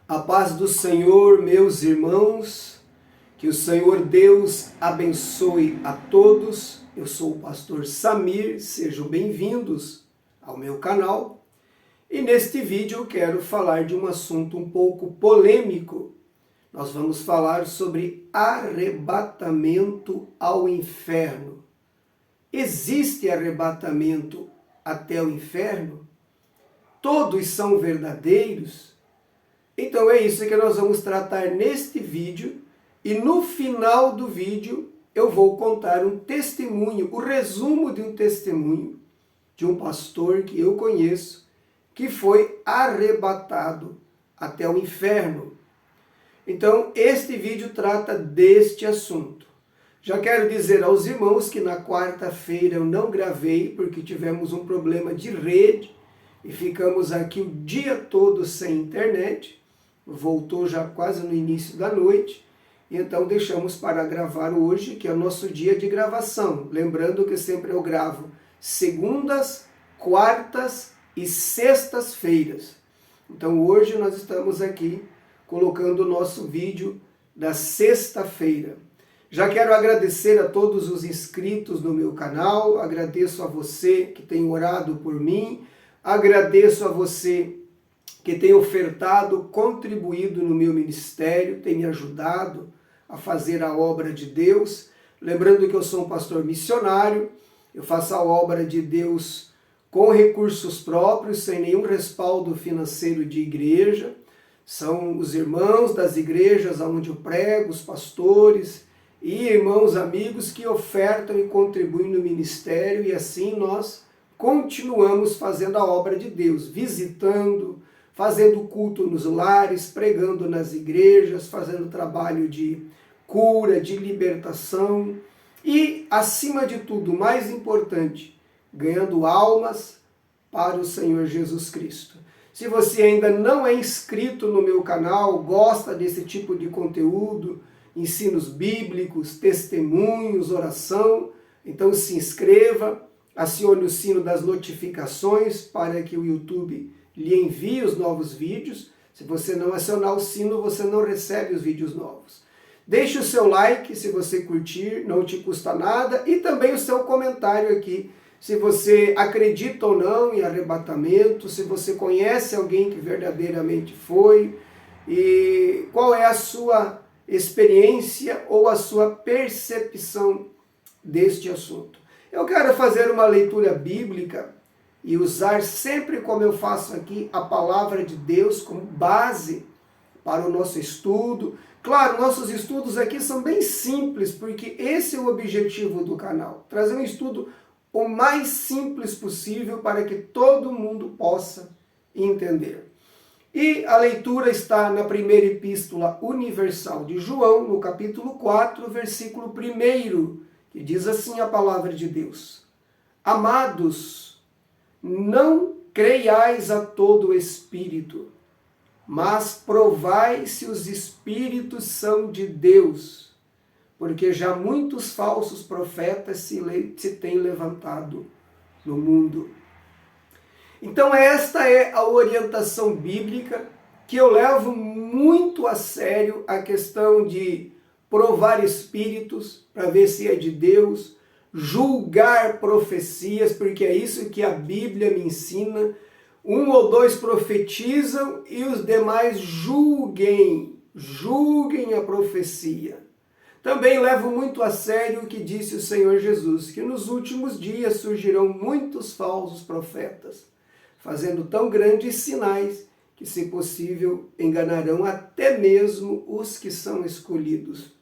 A paz do Senhor, meus irmãos, que o Senhor Deus abençoe a todos. Eu sou o pastor Samir, sejam bem-vindos ao meu canal. E neste vídeo eu quero falar de um assunto um pouco polêmico. Nós vamos falar sobre arrebatamento ao inferno. Existe arrebatamento até o inferno? Todos são verdadeiros? Então é isso que nós vamos tratar neste vídeo, e no final do vídeo eu vou contar um testemunho, o resumo de um testemunho de um pastor que eu conheço, que foi arrebatado até o inferno. Então este vídeo trata deste assunto. Já quero dizer aos irmãos que na quarta-feira eu não gravei, porque tivemos um problema de rede, e ficamos aqui o dia todo sem internet. Voltou já quase no início da noite, então deixamos para gravar hoje, que é o nosso dia de gravação. Lembrando que sempre eu gravo segundas, quartas e sextas-feiras. Então hoje nós estamos aqui colocando o nosso vídeo da sexta-feira. Já quero agradecer a todos os inscritos no meu canal, agradeço a você que tem orado por mim, agradeço a você que tem ofertado, contribuído no meu ministério, tem me ajudado a fazer a obra de Deus. Lembrando que eu sou um pastor missionário, eu faço a obra de Deus com recursos próprios, sem nenhum respaldo financeiro de igreja. São os irmãos das igrejas onde eu prego, os pastores e irmãos amigos que ofertam e contribuem no ministério, e assim nós continuamos fazendo a obra de Deus, visitando, fazendo culto nos lares, pregando nas igrejas, fazendo trabalho de cura, de libertação e, acima de tudo, o mais importante, ganhando almas para o Senhor Jesus Cristo. Se você ainda não é inscrito no meu canal, gosta desse tipo de conteúdo, ensinos bíblicos, testemunhos, oração, então se inscreva, acione o sino das notificações para que o YouTube lhe envie os novos vídeos. Se você não acionar o sino, você não recebe os vídeos novos. Deixe o seu like se você curtir, não te custa nada, e também o seu comentário aqui, se você acredita ou não em arrebatamento, se você conhece alguém que verdadeiramente foi, e qual é a sua experiência ou a sua percepção deste assunto. Eu quero fazer uma leitura bíblica e usar sempre, como eu faço aqui, a palavra de Deus como base para o nosso estudo. Claro, nossos estudos aqui são bem simples, porque esse é o objetivo do canal. Trazer um estudo o mais simples possível para que todo mundo possa entender. E a leitura está na primeira epístola universal de João, no capítulo 4, versículo 1, que diz assim a palavra de Deus: Amados, não creiais a todo espírito, mas provai se os espíritos são de Deus, porque já muitos falsos profetas se têm levantado no mundo. Então esta é a orientação bíblica, que eu levo muito a sério, a questão de provar espíritos para ver se é de Deus, julgar profecias, porque é isso que a Bíblia me ensina. Um ou dois profetizam e os demais julguem a profecia. Também levo muito a sério o que disse o Senhor Jesus, que nos últimos dias surgirão muitos falsos profetas, fazendo tão grandes sinais que, se possível, enganarão até mesmo os que são escolhidos.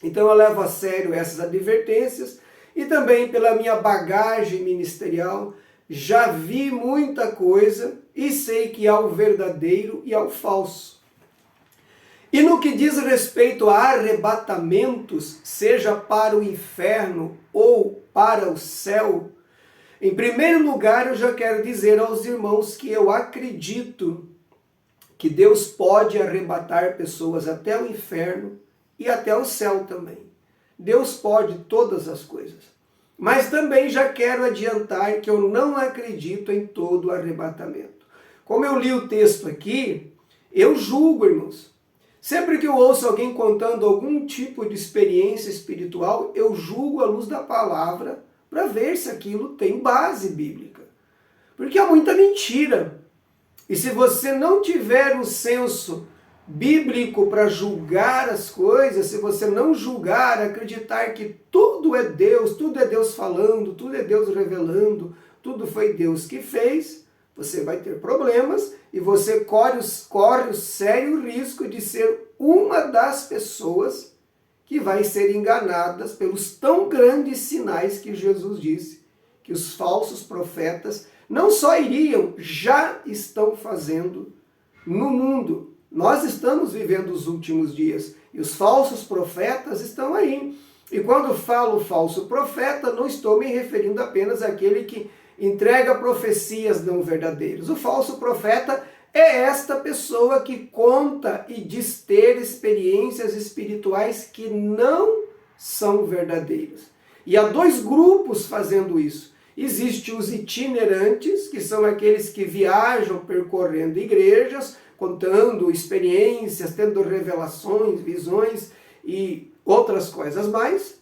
Então eu levo a sério essas advertências, e também pela minha bagagem ministerial, já vi muita coisa e sei que há o verdadeiro e há o falso. E no que diz respeito a arrebatamentos, seja para o inferno ou para o céu, em primeiro lugar eu já quero dizer aos irmãos que eu acredito que Deus pode arrebatar pessoas até o inferno e até o céu também. Deus pode todas as coisas. Mas também já quero adiantar que eu não acredito em todo o arrebatamento. Como eu li o texto aqui, Eu julgo, irmãos. Sempre que eu ouço alguém contando algum tipo de experiência espiritual, eu julgo à luz da palavra para ver se aquilo tem base bíblica. Porque há muita mentira. E se você não tiver um senso bíblico para julgar as coisas, se você não julgar, acreditar que tudo é Deus falando, tudo é Deus revelando, tudo foi Deus que fez, você vai ter problemas e você corre o sério risco de ser uma das pessoas que vai ser enganadas pelos tão grandes sinais que Jesus disse, que os falsos profetas não só iriam, já estão fazendo no mundo. Nós estamos vivendo os últimos dias e os falsos profetas estão aí. E quando falo falso profeta, não estou me referindo apenas àquele que entrega profecias não verdadeiras. O falso profeta é esta pessoa que conta e diz ter experiências espirituais que não são verdadeiras. E há dois grupos fazendo isso. Existem os itinerantes, que são aqueles que viajam percorrendo igrejas, contando experiências, tendo revelações, visões e outras coisas mais.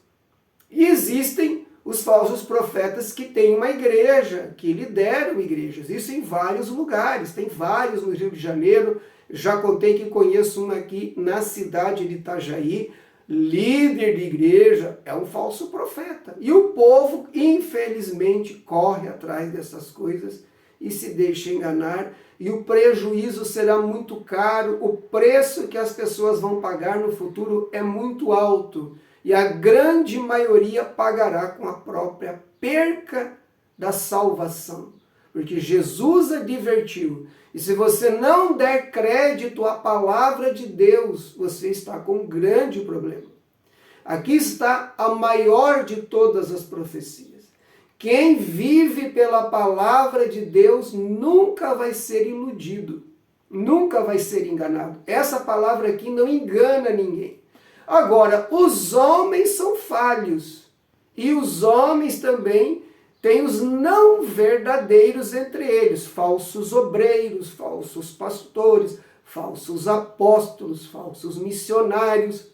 E existem os falsos profetas que têm uma igreja, que lideram igrejas. Isso em vários lugares, tem vários no Rio de Janeiro. Já contei que conheço um aqui na cidade de Itajaí, líder de igreja, é um falso profeta. E o povo, infelizmente, corre atrás dessas coisas e se deixa enganar. E o prejuízo será muito caro, o preço que as pessoas vão pagar no futuro é muito alto. E a grande maioria pagará com a própria perca da salvação. Porque Jesus advertiu. E se você não der crédito à palavra de Deus, você está com um grande problema. Aqui está a maior de todas as profecias. Quem vive pela palavra de Deus nunca vai ser iludido. Nunca vai ser enganado. Essa palavra aqui não engana ninguém. Agora, os homens são falhos. E os homens também têm os não verdadeiros entre eles. Falsos obreiros, falsos pastores, falsos apóstolos, falsos missionários,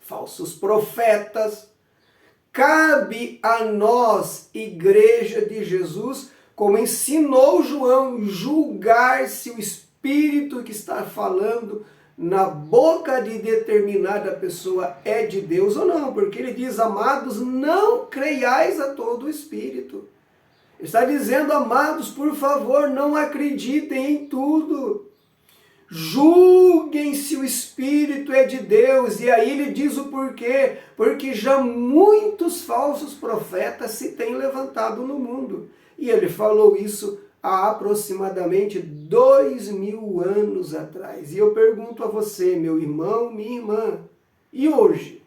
falsos profetas. Cabe a nós, Igreja de Jesus, como ensinou João, julgar se o Espírito que está falando na boca de determinada pessoa é de Deus ou não, porque ele diz, amados, não creiais a todo o Espírito. Ele está dizendo, amados, por favor, não acreditem em tudo. Julguem se o Espírito é de Deus. E aí ele diz o porquê. Porque já muitos falsos profetas se têm levantado no mundo. E ele falou isso há aproximadamente 2000 anos atrás. E eu pergunto a você, meu irmão, minha irmã, e hoje?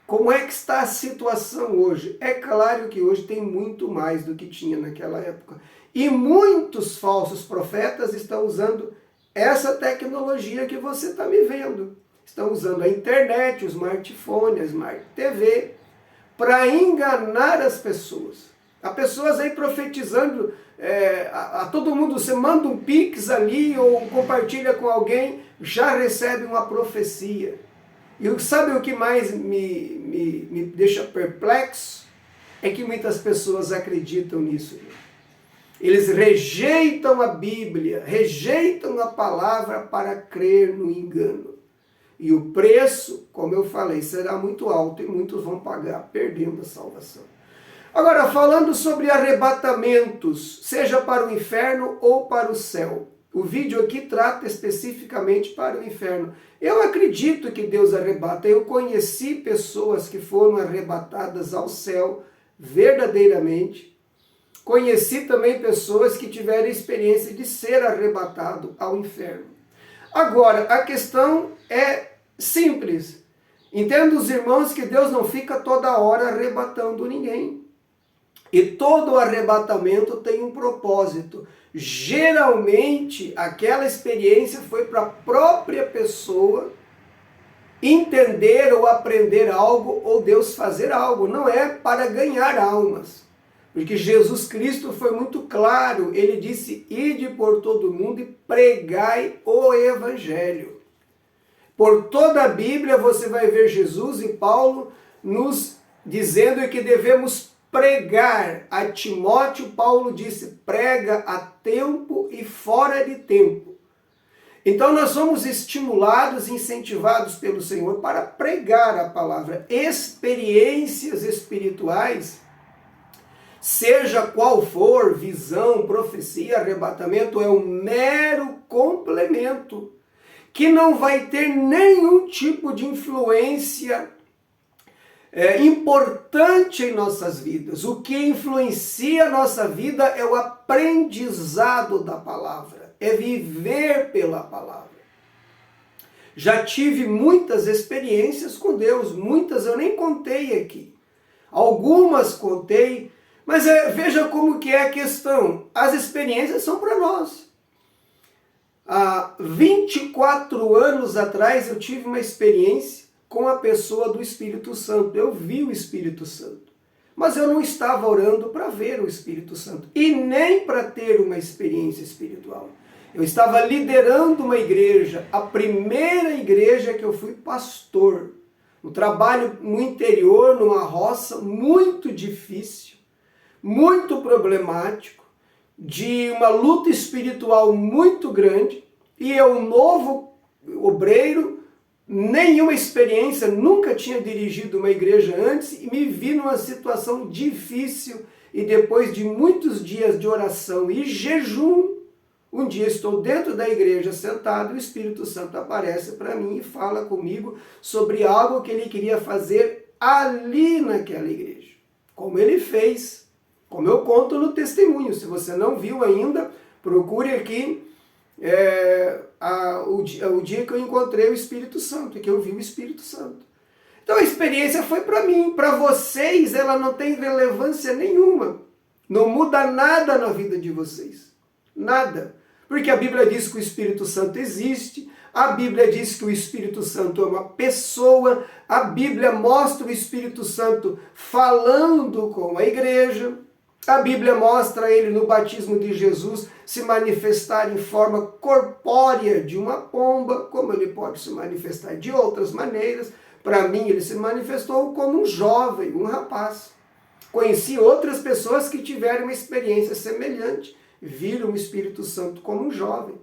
Como é que está a situação hoje? É claro que hoje tem muito mais do que tinha naquela época. E muitos falsos profetas estão usando essa tecnologia que você está me vendo. Estão usando a internet, o smartphone, a Smart TV, para enganar as pessoas. Há pessoas aí profetizando a todo mundo, você manda um pix ali ou compartilha com alguém, já recebe uma profecia. E sabe o que mais me deixa perplexo? É que muitas pessoas acreditam nisso. Eles rejeitam a Bíblia, rejeitam a palavra para crer no engano. E o preço, como eu falei, será muito alto e muitos vão pagar perdendo a salvação. Agora, falando sobre arrebatamentos, seja para o inferno ou para o céu. O vídeo aqui trata especificamente para o inferno. Eu acredito que Deus arrebata. Eu conheci pessoas que foram arrebatadas ao céu verdadeiramente. Conheci também pessoas que tiveram a experiência de ser arrebatado ao inferno. Agora, a questão é simples. Entenda os irmãos que Deus não fica toda hora arrebatando ninguém. E todo arrebatamento tem um propósito. Geralmente, aquela experiência foi para a própria pessoa entender ou aprender algo, ou Deus fazer algo. Não é para ganhar almas. Porque Jesus Cristo foi muito claro, ele disse, ide por todo mundo e pregai o Evangelho. Por toda a Bíblia você vai ver Jesus e Paulo nos dizendo que devemos pregar. A Timóteo, Paulo disse, prega a tempo e fora de tempo. Então nós somos estimulados, incentivados pelo Senhor para pregar a palavra. Experiências espirituais, seja qual for, visão, profecia, arrebatamento, é um mero complemento que não vai ter nenhum tipo de influência importante em nossas vidas. O que influencia a nossa vida é o aprendizado da palavra, é viver pela palavra. Já tive muitas experiências com Deus, muitas eu nem contei aqui. Algumas contei, mas veja como que é a questão. As experiências são para nós. Há 24 anos atrás eu tive uma experiência com a pessoa do Espírito Santo. Eu vi o Espírito Santo. Mas eu não estava orando para ver o Espírito Santo. E nem para ter uma experiência espiritual. Eu estava liderando uma igreja, a primeira igreja que eu fui pastor. Um trabalho no interior, numa roça, muito difícil, muito problemático, de uma luta espiritual muito grande, e eu, novo obreiro, nenhuma experiência, nunca tinha dirigido uma igreja antes, e me vi numa situação difícil, e depois de muitos dias de oração e jejum, um dia estou dentro da igreja sentado, o Espírito Santo aparece para mim e fala comigo sobre algo que ele queria fazer ali naquela igreja, como ele fez. Como eu conto no testemunho, se você não viu ainda, procure aqui o dia que eu encontrei o Espírito Santo, que eu vi o Espírito Santo. Então a experiência foi para mim, para vocês ela não tem relevância nenhuma, não muda nada na vida de vocês, nada. Porque a Bíblia diz que o Espírito Santo existe, a Bíblia diz que o Espírito Santo é uma pessoa, a Bíblia mostra o Espírito Santo falando com a igreja, a Bíblia mostra ele no batismo de Jesus se manifestar em forma corpórea de uma pomba, como ele pode se manifestar de outras maneiras. Para mim, ele se manifestou como um jovem, um rapaz. Conheci outras pessoas que tiveram uma experiência semelhante, viram o Espírito Santo como um jovem.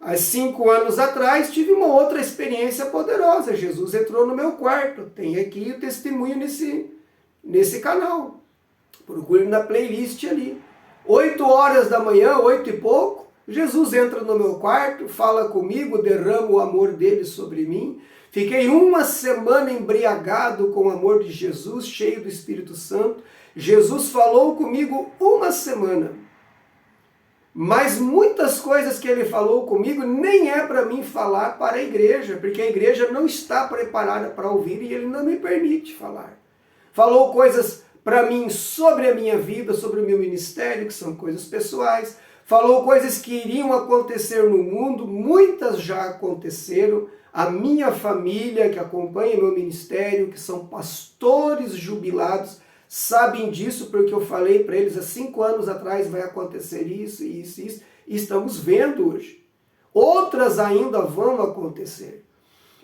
Há 5 anos atrás, tive uma outra experiência poderosa. Jesus entrou no meu quarto. Tem aqui o testemunho nesse canal. Procure na playlist ali. 8 horas da manhã, 8 e pouco, Jesus entra no meu quarto, fala comigo, derrama o amor dele sobre mim. Fiquei 1 semana embriagado com o amor de Jesus, cheio do Espírito Santo. Jesus falou comigo 1 semana. Mas muitas coisas que ele falou comigo nem é para mim falar para a igreja, porque a igreja não está preparada para ouvir e ele não me permite falar. Falou coisas para mim sobre a minha vida, sobre o meu ministério, que são coisas pessoais. Falou coisas que iriam acontecer no mundo, muitas já aconteceram. A minha família que acompanha meu ministério, que são pastores jubilados, sabem disso porque eu falei para eles há 5 anos atrás vai acontecer isso, isso, isso. E estamos vendo hoje. Outras ainda vão acontecer.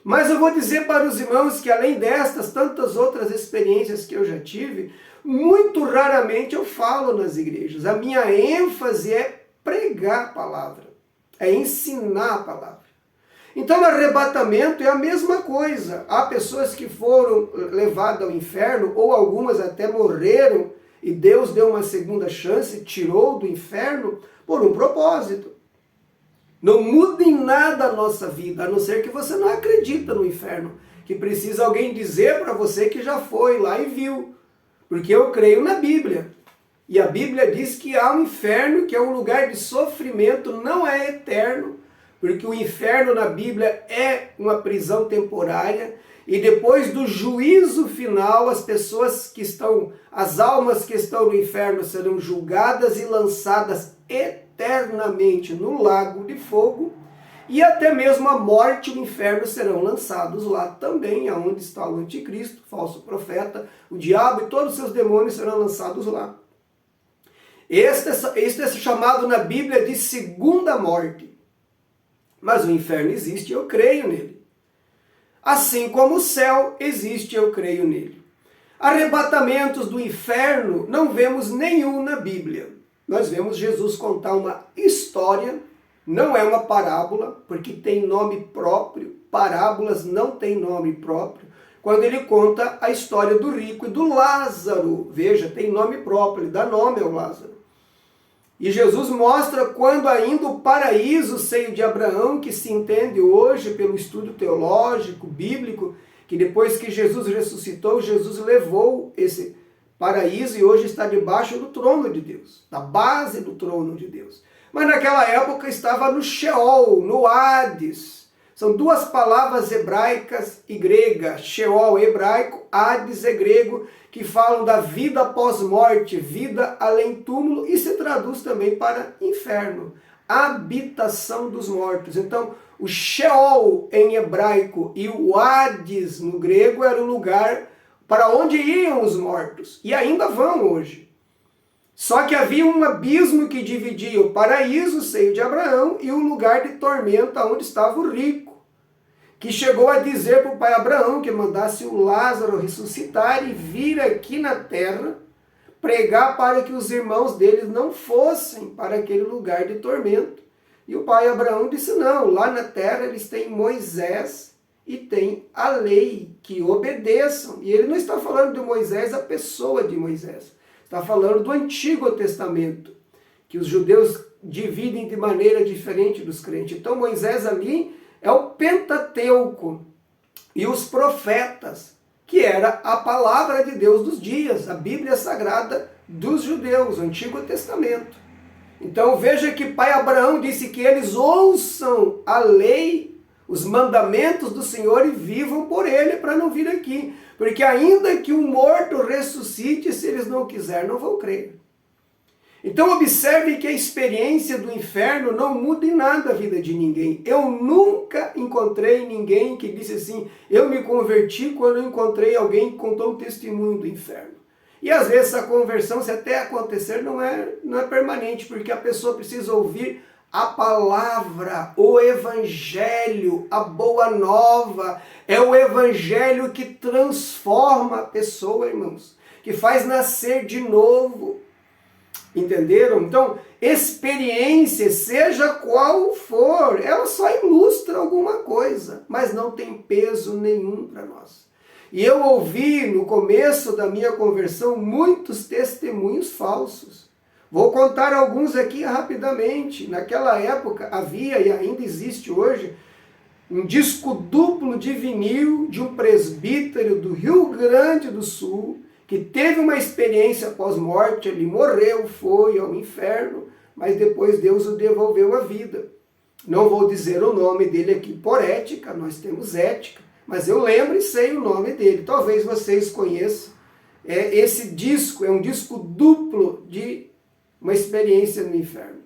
Mas eu vou dizer para os irmãos que além destas, tantas outras experiências que eu já tive, muito raramente eu falo nas igrejas. A minha ênfase é pregar a palavra, é ensinar a palavra. Então, o arrebatamento é a mesma coisa. Há pessoas que foram levadas ao inferno, ou algumas até morreram, e Deus deu uma segunda chance, tirou do inferno por um propósito. Não muda em nada a nossa vida, a não ser que você não acredita no inferno, que precisa alguém dizer para você que já foi lá e viu. Porque eu creio na Bíblia. E a Bíblia diz que há um inferno, que é um lugar de sofrimento, não é eterno, porque o inferno na Bíblia é uma prisão temporária, e depois do juízo final, as pessoas que estão, as almas que estão no inferno serão julgadas e lançadas eternamente no lago de fogo, e até mesmo a morte e o inferno serão lançados lá também, aonde está o anticristo, falso profeta, o diabo e todos os seus demônios serão lançados lá. Este é chamado na Bíblia de segunda morte. Mas o inferno existe, eu creio nele. Assim como o céu existe, eu creio nele. Arrebatamentos do inferno não vemos nenhum na Bíblia. Nós vemos Jesus contar uma história, não é uma parábola, porque tem nome próprio. Parábolas não têm nome próprio. Quando ele conta a história do rico e do Lázaro, veja, tem nome próprio, ele dá nome ao Lázaro. E Jesus mostra quando ainda o paraíso, seio de Abraão, que se entende hoje pelo estudo teológico, bíblico, que depois que Jesus ressuscitou, Jesus levou esse paraíso e hoje está debaixo do trono de Deus, da base do trono de Deus. Mas naquela época estava no Sheol, no Hades. São duas palavras hebraicas e gregas, Sheol hebraico, Hades é grego, que falam da vida após morte, vida além túmulo, e se traduz também para inferno, habitação dos mortos. Então, o Sheol em hebraico e o Hades no grego era o lugar para onde iam os mortos, e ainda vão hoje. Só que havia um abismo que dividia o paraíso, o seio de Abraão, e o lugar de tormenta onde estava o rico, que chegou a dizer para o pai Abraão que mandasse o Lázaro ressuscitar e vir aqui na terra pregar para que os irmãos deles não fossem para aquele lugar de tormento. E o pai Abraão disse, não, lá na terra eles têm Moisés e tem a lei, que obedeçam. E ele não está falando de Moisés, a pessoa de Moisés. Está falando do Antigo Testamento, que os judeus dividem de maneira diferente dos crentes. Então Moisés ali é o Pentateuco e os profetas, que era a palavra de Deus dos dias, a Bíblia Sagrada dos judeus, o Antigo Testamento. Então veja que pai Abraão disse que eles ouçam a lei, os mandamentos do Senhor e vivam por ele para não vir aqui. Porque ainda que um morto ressuscite, se eles não quiserem, não vão crer. Então observe que a experiência do inferno não muda em nada a vida de ninguém. Eu nunca encontrei ninguém que disse assim, eu me converti quando eu encontrei alguém que contou um testemunho do inferno. E às vezes a conversão, se até acontecer, não é permanente, porque a pessoa precisa ouvir a palavra, o evangelho, a boa nova. É o evangelho que transforma a pessoa, irmãos, que faz nascer de novo. Entenderam? Então, experiência, seja qual for, ela só ilustra alguma coisa, mas não tem peso nenhum para nós. E eu ouvi no começo da minha conversão muitos testemunhos falsos. Vou contar alguns aqui rapidamente. Naquela época havia e ainda existe hoje um disco duplo de vinil de um presbítero do Rio Grande do Sul, que teve uma experiência pós-morte, ele morreu, foi ao inferno, mas depois Deus o devolveu à vida. Não vou dizer o nome dele aqui por ética, nós temos ética, mas eu lembro e sei o nome dele. Talvez vocês conheçam. Esse disco é um disco duplo de uma experiência no inferno.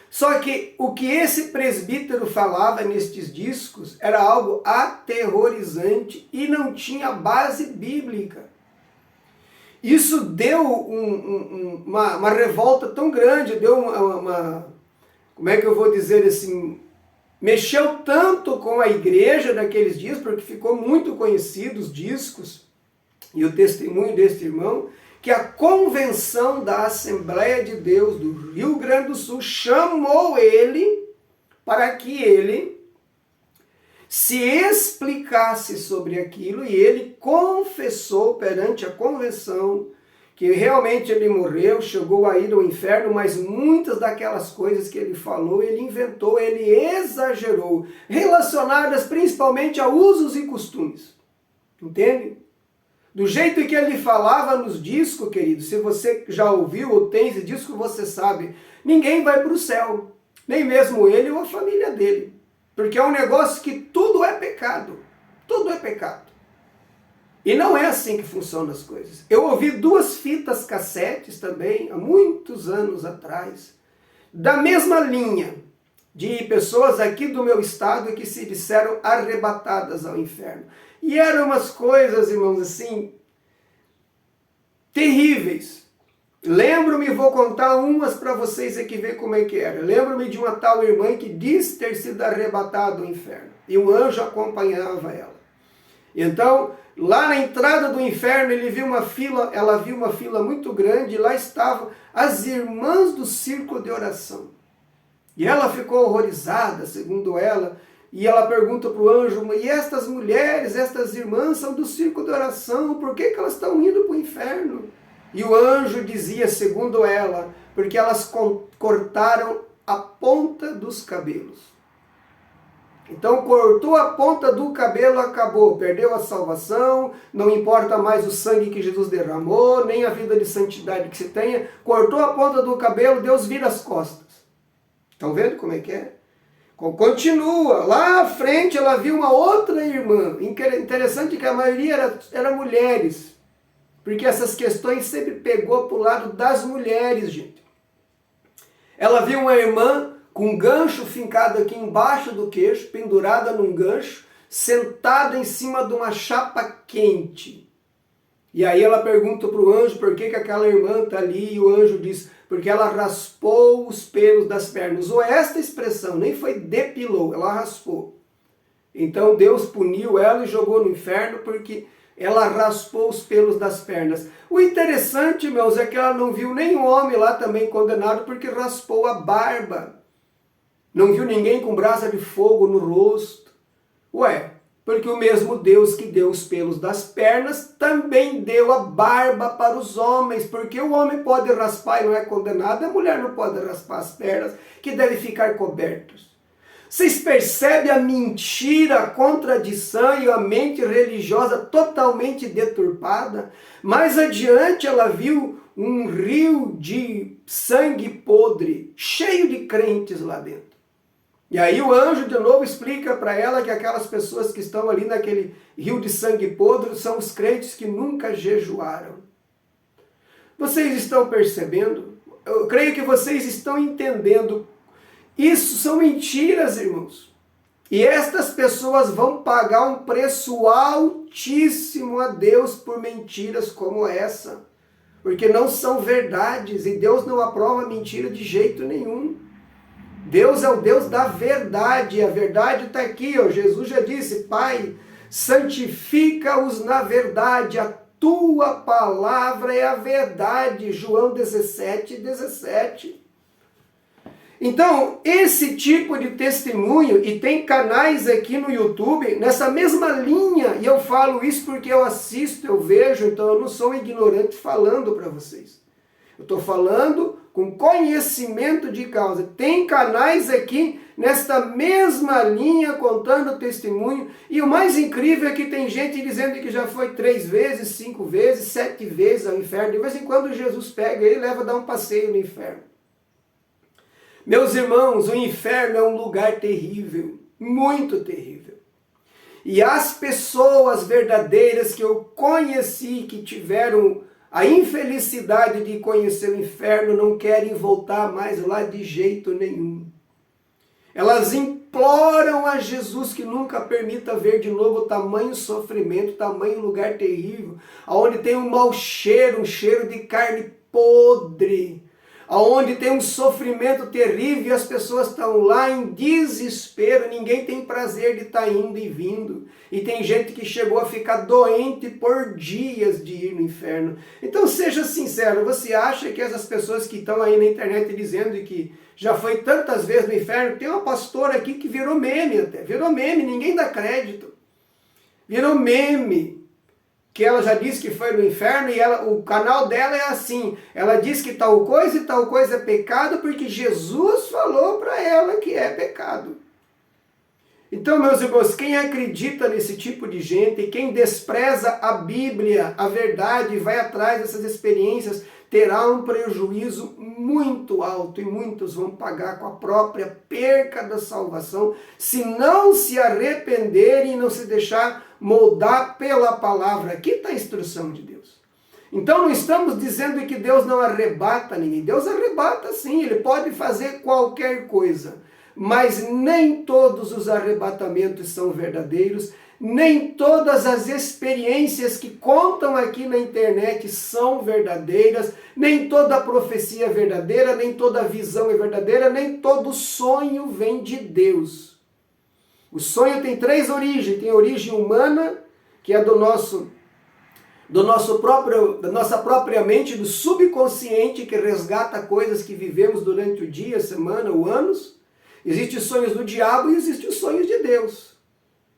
Só que o que esse presbítero falava nestes discos era algo aterrorizante e não tinha base bíblica. Isso deu uma revolta tão grande, deu como é que eu vou dizer assim, mexeu tanto com a igreja daqueles dias, porque ficou muito conhecido os discos e o testemunho deste irmão, que a Convenção da Assembleia de Deus do Rio Grande do Sul chamou ele para que ele se explicasse sobre aquilo, e ele confessou perante a convenção que realmente ele morreu, chegou a ir ao inferno, mas muitas daquelas coisas que ele falou, ele inventou, ele exagerou, relacionadas principalmente a usos e costumes. Entende? Do jeito que ele falava nos discos, querido, se você já ouviu ou tem esse disco, você sabe, ninguém vai para o céu, nem mesmo ele ou a família dele. Porque é um negócio que tudo é pecado. Tudo é pecado. E não é assim que funcionam as coisas. Eu ouvi 2 fitas cassetes também, há muitos anos atrás, da mesma linha, de pessoas aqui do meu estado que se disseram arrebatadas ao inferno. E eram umas coisas, irmãos, assim, terríveis. Lembro-me, vou contar umas para vocês aqui ver como é que era. Lembro-me de uma tal irmã que diz ter sido arrebatada do inferno. E um anjo acompanhava ela. Então, lá na entrada do inferno, ela viu uma fila muito grande, e lá estavam as irmãs do círculo de oração. E ela ficou horrorizada, segundo ela, e ela pergunta para o anjo, e estas mulheres, estas irmãs são do círculo de oração, por que elas estão indo para o inferno? E o anjo dizia, segundo ela, porque elas cortaram a ponta dos cabelos. Então cortou a ponta do cabelo, acabou, perdeu a salvação, não importa mais o sangue que Jesus derramou, nem a vida de santidade que se tenha, cortou a ponta do cabelo, Deus vira as costas. Estão vendo como é que é? Continua, lá à frente ela viu uma outra irmã, interessante que a maioria era mulheres, porque essas questões sempre pegou para o lado das mulheres, gente. Ela viu uma irmã com um gancho fincado aqui embaixo do queixo, pendurada num gancho, sentada em cima de uma chapa quente. E aí ela pergunta para o anjo por que aquela irmã está ali, e o anjo diz, porque ela raspou os pelos das pernas. Usou esta expressão, nem foi depilou, ela raspou. Então Deus puniu ela e jogou no inferno porque ela raspou os pelos das pernas. O interessante, meus, é que ela não viu nenhum homem lá também condenado porque raspou a barba. Não viu ninguém com brasa de fogo no rosto. Ué, porque o mesmo Deus que deu os pelos das pernas também deu a barba para os homens, porque o homem pode raspar e não é condenado, a mulher não pode raspar as pernas, que devem ficar cobertas. Vocês percebem a mentira, a contradição e a mente religiosa totalmente deturpada? Mais adiante ela viu um rio de sangue podre, cheio de crentes lá dentro. E aí o anjo de novo explica para ela que aquelas pessoas que estão ali naquele rio de sangue podre são os crentes que nunca jejuaram. Vocês estão percebendo? Eu creio que vocês estão entendendo. Isso são mentiras, irmãos. E estas pessoas vão pagar um preço altíssimo a Deus por mentiras como essa. Porque não são verdades e Deus não aprova mentira de jeito nenhum. Deus é o Deus da verdade, a verdade está aqui, ó. Jesus já disse, Pai, santifica-os na verdade, a tua palavra é a verdade, João 17:17. Então, esse tipo de testemunho, e tem canais aqui no YouTube, nessa mesma linha, e eu falo isso porque eu assisto, eu vejo, então eu não sou um ignorante falando para vocês. Eu estou falando com conhecimento de causa. Tem canais aqui nesta mesma linha contando testemunho. E o mais incrível é que tem gente dizendo que já foi 3 vezes, 5 vezes, 7 vezes ao inferno. De vez em quando Jesus pega ele e leva a dar um passeio no inferno. Meus irmãos, o inferno é um lugar terrível, muito terrível. E as pessoas verdadeiras que eu conheci, que tiveram a infelicidade de conhecer o inferno, não querem voltar mais lá de jeito nenhum. Elas imploram a Jesus que nunca permita ver de novo tamanho sofrimento, tamanho lugar terrível, onde tem um mau cheiro, um cheiro de carne podre, onde tem um sofrimento terrível e as pessoas estão lá em desespero, ninguém tem prazer de estar indo e vindo. E tem gente que chegou a ficar doente por dias de ir no inferno. Então seja sincero, você acha que essas pessoas que estão aí na internet dizendo que já foi tantas vezes no inferno, tem uma pastora aqui que virou meme até, virou meme, ninguém dá crédito. Virou meme. Que ela já disse que foi no inferno e o canal dela é assim, ela diz que tal coisa e tal coisa é pecado porque Jesus falou para ela que é pecado. Então, meus irmãos, quem acredita nesse tipo de gente, quem despreza a Bíblia, a verdade, vai atrás dessas experiências, terá um prejuízo muito alto e muitos vão pagar com a própria perca da salvação se não se arrependerem e não se deixar moldar pela palavra. Aqui está a instrução de Deus. Então não estamos dizendo que Deus não arrebata ninguém. Deus arrebata sim, Ele pode fazer qualquer coisa. mas nem todos os arrebatamentos são verdadeiros, nem todas as experiências que contam aqui na internet são verdadeiras, nem toda profecia é verdadeira, nem toda visão é verdadeira, nem todo sonho vem de Deus. O sonho tem três origens: tem a origem humana, que é da nossa própria mente, do subconsciente, que resgata coisas que vivemos durante o dia, semana ou anos. Existem os sonhos do diabo e existem os sonhos de Deus.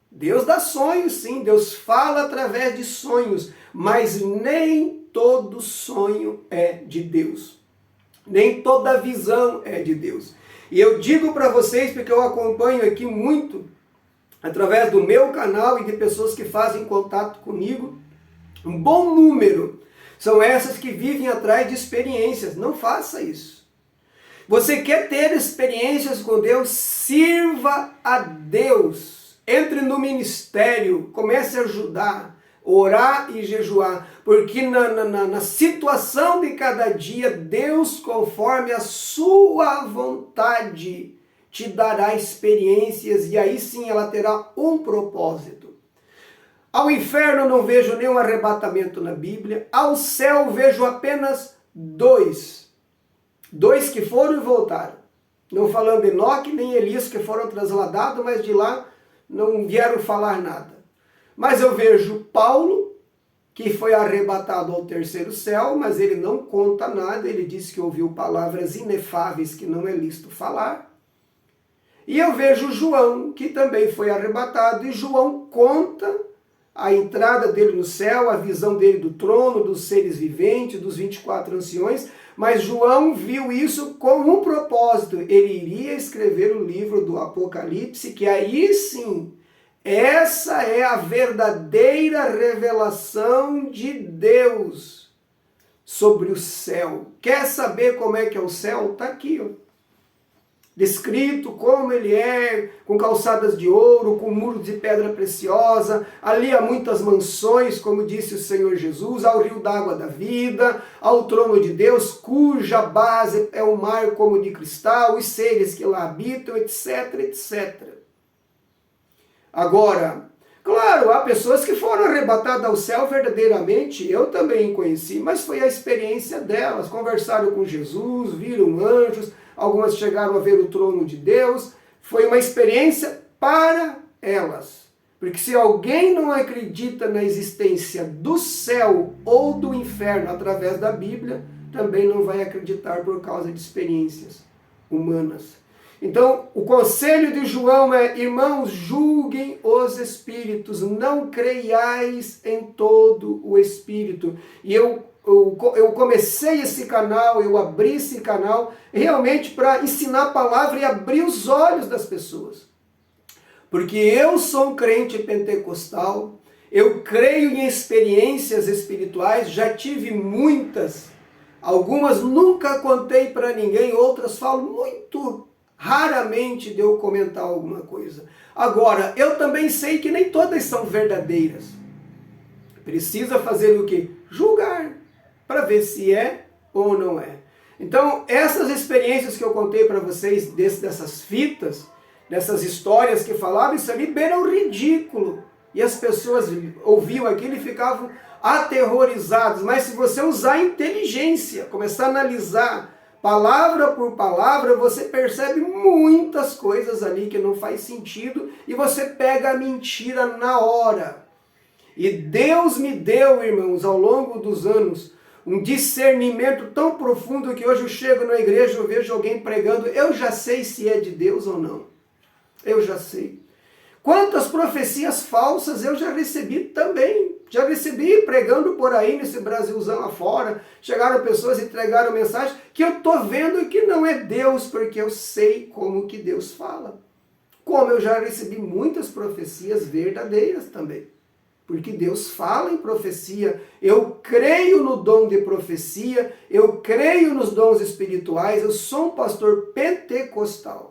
Deus dá sonhos, sim, Deus fala através de sonhos, mas nem todo sonho é de Deus. Nem toda visão é de Deus. E eu digo para vocês, porque eu acompanho aqui muito, através do meu canal e de pessoas que fazem contato comigo, um bom número são essas que vivem atrás de experiências. Não faça isso. Você quer ter experiências com Deus? Sirva a Deus. Entre no ministério, comece a ajudar, orar e jejuar, porque na situação de cada dia, Deus, conforme a sua vontade, te dará experiências e aí sim ela terá um propósito. Ao inferno não vejo nenhum arrebatamento na Bíblia, ao céu vejo apenas dois que foram e voltaram. Não falando de Enoque nem Elias, que foram trasladados, mas de lá não vieram falar nada. Mas eu vejo Paulo, que foi arrebatado ao terceiro céu, mas ele não conta nada, ele disse que ouviu palavras inefáveis que não é lícito falar. E eu vejo João, que também foi arrebatado, e João conta a entrada dele no céu, a visão dele do trono, dos seres viventes, dos 24 anciões, mas João viu isso com um propósito: ele iria escrever o livro do Apocalipse, que aí sim, essa é a verdadeira revelação de Deus sobre o céu. Quer saber como é que é o céu? Está aqui, ó. Descrito como ele é, com calçadas de ouro, com muros de pedra preciosa. Ali há muitas mansões, como disse o Senhor Jesus, ao rio d'água da vida, ao trono de Deus, cuja base é o mar como de cristal, os seres que lá habitam, etc, etc. Agora, claro, há pessoas que foram arrebatadas ao céu verdadeiramente, eu também conheci, mas foi a experiência delas. Conversaram com Jesus, viram anjos, algumas chegaram a ver o trono de Deus. Foi uma experiência para elas. Porque se alguém não acredita na existência do céu ou do inferno através da Bíblia, também não vai acreditar por causa de experiências humanas. Então, o conselho de João é: irmãos, julguem os espíritos, não creiais em todo o espírito. E eu comecei esse canal, eu abri esse canal realmente para ensinar a palavra e abrir os olhos das pessoas. Porque eu sou um crente pentecostal, eu creio em experiências espirituais, já tive muitas, algumas nunca contei para ninguém, outras falo muito raramente de eu comentar alguma coisa. Agora, eu também sei que nem todas são verdadeiras. Precisa fazer o quê? Julgar, para ver se é ou não é. Então, essas experiências que eu contei para vocês, dessas fitas, dessas histórias que falavam, isso ali beira o ridículo. E as pessoas ouviam aquilo e ficavam aterrorizadas. Mas se você usar a inteligência, começar a analisar palavra por palavra, você percebe muitas coisas ali que não faz sentido e você pega a mentira na hora. E Deus me deu, irmãos, ao longo dos anos, um discernimento tão profundo que hoje eu chego na igreja, eu vejo alguém pregando, eu já sei se é de Deus ou não. Eu já sei. Quantas profecias falsas eu já recebi também. Já recebi pregando por aí nesse Brasilzão afora. Chegaram pessoas e entregaram mensagem que eu estou vendo que não é Deus, porque eu sei como que Deus fala. Como eu já recebi muitas profecias verdadeiras também. Porque Deus fala em profecia. Eu creio no dom de profecia, eu creio nos dons espirituais, eu sou um pastor pentecostal.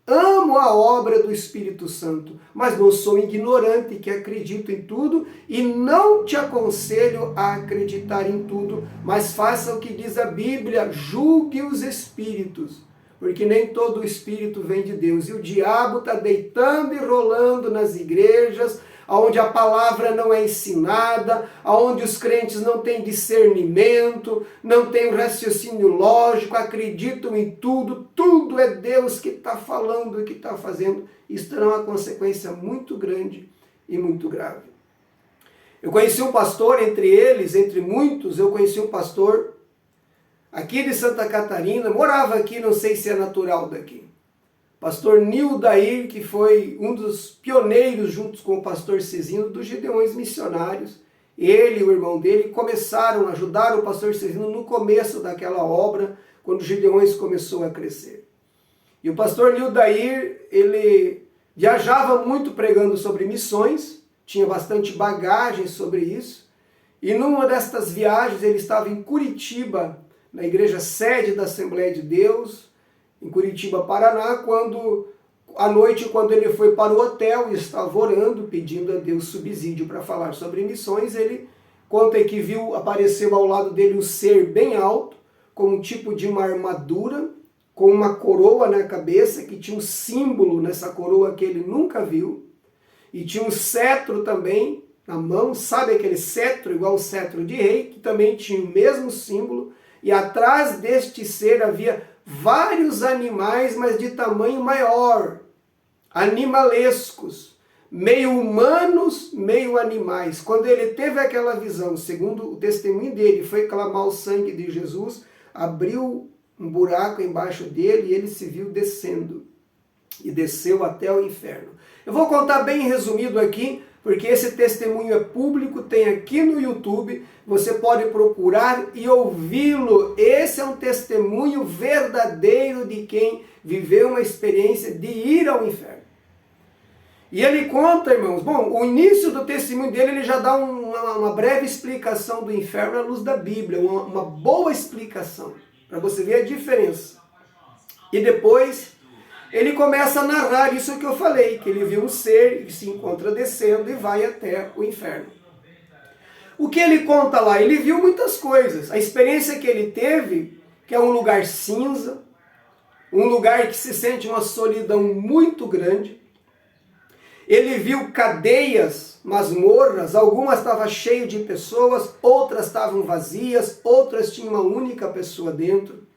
Amo a obra do Espírito Santo, mas não sou ignorante que acredito em tudo e não te aconselho a acreditar em tudo, mas faça o que diz a Bíblia, julgue os espíritos, porque nem todo o Espírito vem de Deus. E o diabo está deitando e rolando nas igrejas, onde a palavra não é ensinada, onde os crentes não têm discernimento, não têm um raciocínio lógico, acreditam em tudo, tudo é Deus que está falando e que está fazendo. Isso terá uma consequência muito grande e muito grave. Eu conheci um pastor, entre muitos, eu conheci um pastor aqui de Santa Catarina, morava aqui, não sei se é natural daqui. Pastor Nildair, que foi um dos pioneiros, juntos com o pastor Cezino, dos Gideões Missionários. Ele e o irmão dele começaram a ajudar o pastor Cezino no começo daquela obra, quando os Gideões começou a crescer. E o pastor Nildair, ele viajava muito pregando sobre missões, tinha bastante bagagem sobre isso, e numa destas viagens ele estava em Curitiba, na igreja sede da Assembleia de Deus, em Curitiba, Paraná, à noite, quando ele foi para o hotel e estava orando, pedindo a Deus subsídio para falar sobre missões, ele conta que apareceu ao lado dele um ser bem alto, com um tipo de uma armadura, com uma coroa na cabeça, que tinha um símbolo nessa coroa que ele nunca viu, e tinha um cetro também na mão, sabe aquele cetro, igual o cetro de rei, que também tinha o mesmo símbolo, e atrás deste ser havia vários animais, mas de tamanho maior, animalescos, meio humanos, meio animais. Quando ele teve aquela visão, segundo o testemunho dele, foi clamar o sangue de Jesus, abriu um buraco embaixo dele e ele se viu descendo, e desceu até o inferno. Eu vou contar bem resumido aqui, porque esse testemunho é público, tem aqui no YouTube, você pode procurar e ouvi-lo. Esse é um testemunho verdadeiro de quem viveu uma experiência de ir ao inferno. E ele conta, irmãos, bom, o início do testemunho dele, ele já dá uma breve explicação do inferno à luz da Bíblia, uma boa explicação, para você ver a diferença. E depois ele começa a narrar isso que eu falei, que ele viu um ser que se encontra descendo e vai até o inferno. O que ele conta lá? Ele viu muitas coisas. A experiência que ele teve, que é um lugar cinza, um lugar que se sente uma solidão muito grande. Ele viu cadeias, masmorras, algumas estavam cheias de pessoas, outras estavam vazias, outras tinham uma única pessoa dentro.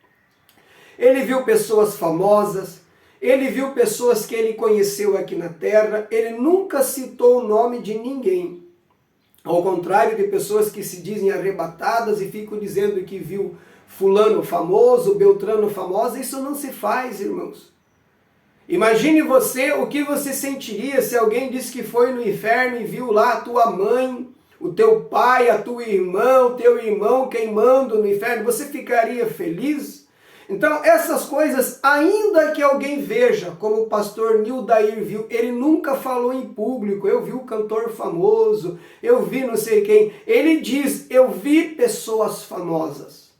Ele viu pessoas famosas, ele viu pessoas que ele conheceu aqui na terra, ele nunca citou o nome de ninguém. Ao contrário de pessoas que se dizem arrebatadas e ficam dizendo que viu fulano famoso, beltrano famosa, isso não se faz, irmãos. Imagine você o que você sentiria se alguém disse que foi no inferno e viu lá a tua mãe, o teu pai, a tua irmã, o teu irmão queimando no inferno. Você ficaria feliz? Então, essas coisas, ainda que alguém veja, como o pastor Nildair viu, ele nunca falou em público, eu vi o cantor famoso, eu vi não sei quem. Ele diz, eu vi pessoas famosas,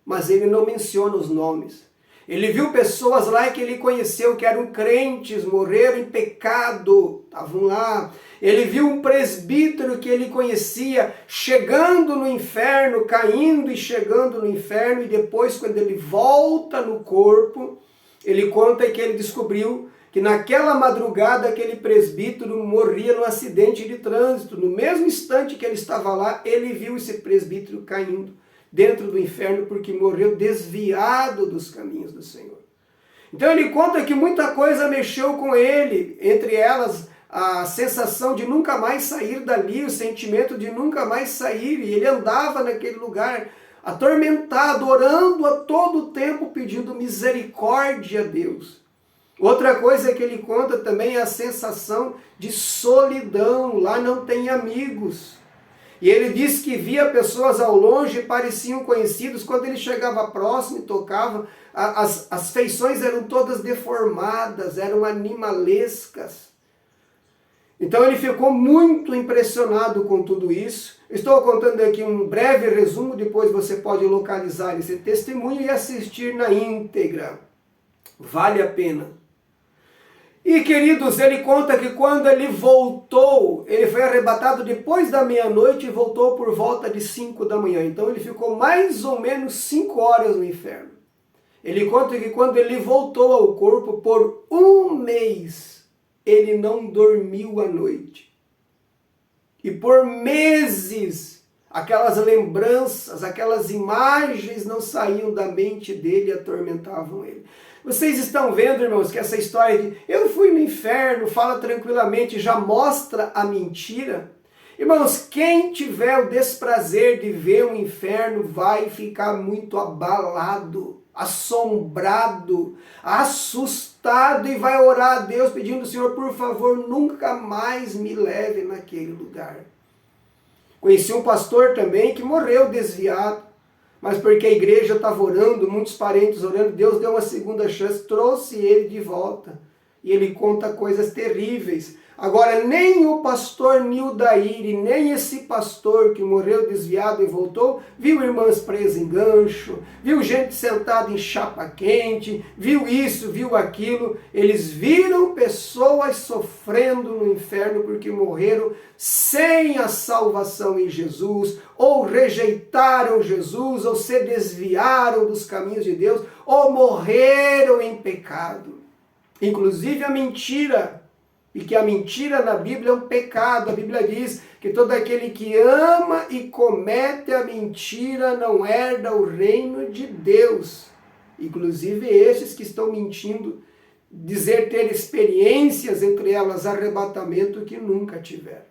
mas ele não menciona os nomes. Ele viu pessoas lá que ele conheceu, que eram crentes, morreram em pecado, estavam lá. Ele viu um presbítero que ele conhecia chegando no inferno, caindo e chegando no inferno, e depois, quando ele volta no corpo, ele conta que ele descobriu que naquela madrugada aquele presbítero morria num acidente de trânsito. No mesmo instante que ele estava lá, ele viu esse presbítero caindo dentro do inferno, porque morreu desviado dos caminhos do Senhor. Então ele conta que muita coisa mexeu com ele, entre elas a sensação de nunca mais sair dali, o sentimento de nunca mais sair, e ele andava naquele lugar atormentado, orando a todo tempo, pedindo misericórdia a Deus. Outra coisa que ele conta também é a sensação de solidão, lá não tem amigos. E ele diz que via pessoas ao longe, pareciam conhecidos, quando ele chegava próximo e tocava, as feições eram todas deformadas, eram animalescas. Então ele ficou muito impressionado com tudo isso. Estou contando aqui um breve resumo, depois você pode localizar esse testemunho e assistir na íntegra. Vale a pena. E, queridos, ele conta que quando ele voltou, ele foi arrebatado depois da meia-noite e voltou por volta de 5 da manhã. Então ele ficou mais ou menos 5 horas no inferno. Ele conta que quando ele voltou ao corpo, por um mês, ele não dormiu à noite. E por meses, aquelas lembranças, aquelas imagens não saíam da mente dele e atormentavam ele. Vocês estão vendo, irmãos, que essa história de eu fui no inferno, fala tranquilamente, já mostra a mentira? Irmãos, quem tiver o desprazer de ver o inferno vai ficar muito abalado, assombrado, assustado e vai orar a Deus pedindo, Senhor, por favor, nunca mais me leve naquele lugar. Conheci um pastor também que morreu desviado, mas porque a igreja estava orando, muitos parentes orando, Deus deu uma segunda chance, trouxe ele de volta. E ele conta coisas terríveis. Agora, nem o pastor Nildair, nem esse pastor que morreu desviado e voltou, viu irmãs presas em gancho, viu gente sentada em chapa quente, viu isso, viu aquilo. Eles viram pessoas sofrendo no inferno porque morreram sem a salvação em Jesus, ou rejeitaram Jesus, ou se desviaram dos caminhos de Deus, ou morreram em pecado. Inclusive a mentira. E que a mentira na Bíblia é um pecado. A Bíblia diz que todo aquele que ama e comete a mentira não herda o reino de Deus. Inclusive esses que estão mentindo, dizer ter experiências, entre elas arrebatamento, que nunca tiveram.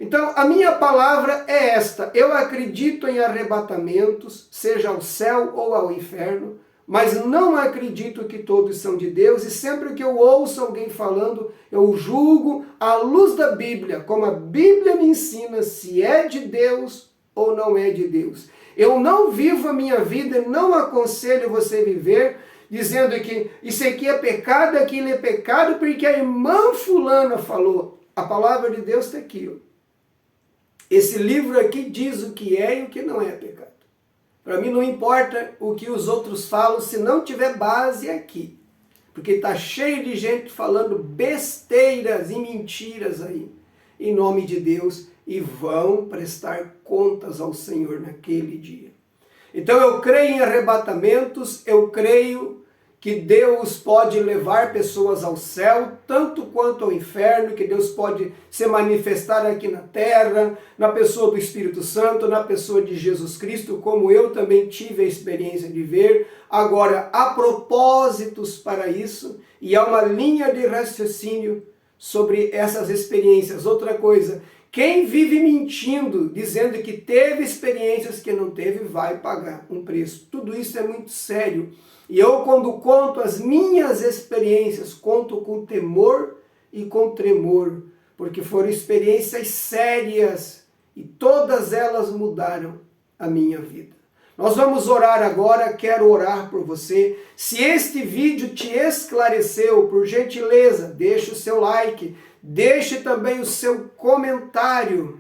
Então, a minha palavra é esta. Eu acredito em arrebatamentos, seja ao céu ou ao inferno, mas não acredito que todos são de Deus, e sempre que eu ouço alguém falando, eu julgo à luz da Bíblia, como a Bíblia me ensina se é de Deus ou não é de Deus. Eu não vivo a minha vida, não aconselho você viver dizendo que isso aqui é pecado, aquilo é pecado, porque a irmã fulana falou. A palavra de Deus está aqui. Ó. Esse livro aqui diz o que é e o que não é pecado. Para mim não importa o que os outros falam se não tiver base aqui. Porque está cheio de gente falando besteiras e mentiras aí, em nome de Deus, e vão prestar contas ao Senhor naquele dia. Então eu creio em arrebatamentos, eu creio que Deus pode levar pessoas ao céu, tanto quanto ao inferno, que Deus pode se manifestar aqui na terra, na pessoa do Espírito Santo, na pessoa de Jesus Cristo, como eu também tive a experiência de ver. Agora, há propósitos para isso, e há uma linha de raciocínio sobre essas experiências. Outra coisa, quem vive mentindo, dizendo que teve experiências que não teve, vai pagar um preço. Tudo isso é muito sério. E eu, quando conto as minhas experiências, conto com temor e com tremor, porque foram experiências sérias e todas elas mudaram a minha vida. Nós vamos orar agora, quero orar por você. Se este vídeo te esclareceu, por gentileza, deixe o seu like, deixe também o seu comentário.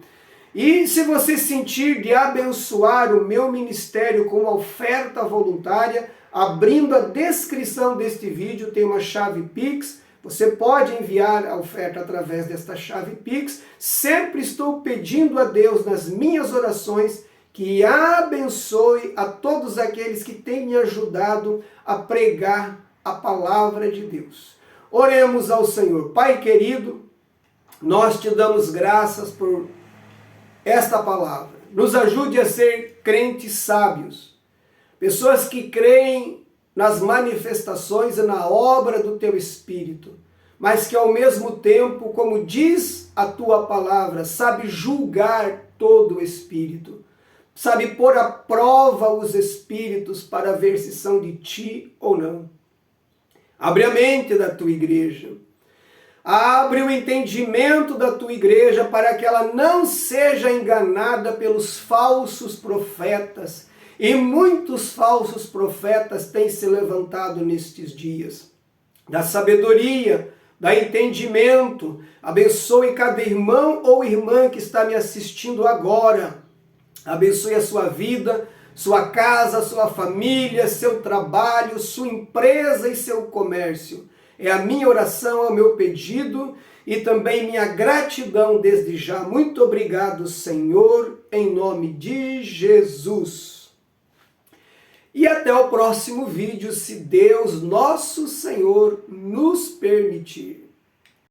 E se você sentir de abençoar o meu ministério com uma oferta voluntária, abrindo a descrição deste vídeo tem uma chave Pix, você pode enviar a oferta através desta chave Pix. Sempre estou pedindo a Deus nas minhas orações que abençoe a todos aqueles que têm me ajudado a pregar a palavra de Deus. Oremos ao Senhor. Pai querido, nós te damos graças por esta palavra. Nos ajude a ser crentes sábios. Pessoas que creem nas manifestações e na obra do teu Espírito, mas que ao mesmo tempo, como diz a tua palavra, sabe julgar todo o Espírito, sabe pôr à prova os Espíritos para ver se são de ti ou não. Abre a mente da tua igreja, abre o entendimento da tua igreja para que ela não seja enganada pelos falsos profetas. E muitos falsos profetas têm se levantado nestes dias. Dá sabedoria, dá entendimento. Abençoe cada irmão ou irmã que está me assistindo agora. Abençoe a sua vida, sua casa, sua família, seu trabalho, sua empresa e seu comércio. É a minha oração, é o meu pedido e também minha gratidão desde já. Muito obrigado, Senhor, em nome de Jesus. E até o próximo vídeo, se Deus, nosso Senhor, nos permitir.